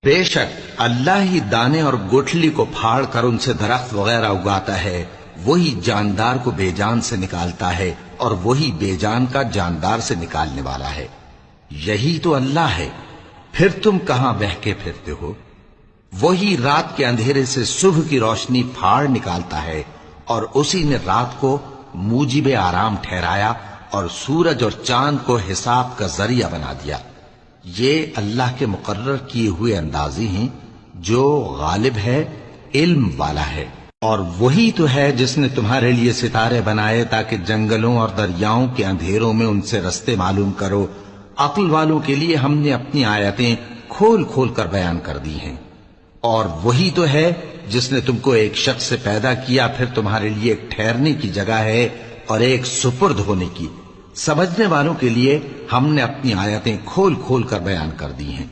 बेशक अल्लाह ही दाने और गुठली को फाड़ कर उनसे दरख्त वगैरह उगाता है, वही जानदार को बेजान से निकालता है और वही बेजान का जानदार से निकालने वाला है। यही तो अल्लाह है, फिर तुम कहां बहके फिरते हो। वही रात के अंधेरे से सुबह की रोशनी फाड़ निकालता है और उसी ने रात को मूजिबे आराम ठहराया और सूरज और चांद को हिसाब का जरिया बना दिया। ये अल्लाह के मुकर्रर किए हुए अंदाज़े हैं जो गालिब है, इल्म वाला है। और वही तो है जिसने तुम्हारे लिए सितारे बनाए ताकि जंगलों और दरियाओं के अंधेरों में उनसे रास्ते मालूम करो। अक्ल वालों के लिए हमने अपनी आयतें खोल खोल कर बयान कर दी हैं। और वही तो है जिसने तुमको एक शख्स से पैदा किया, फिर तुम्हारे लिए एक ठहरने की जगह है और एक सुपुर्द होने की। समझने वालों के लिए हमने अपनी आयतें खोल खोल कर बयान कर दी हैं।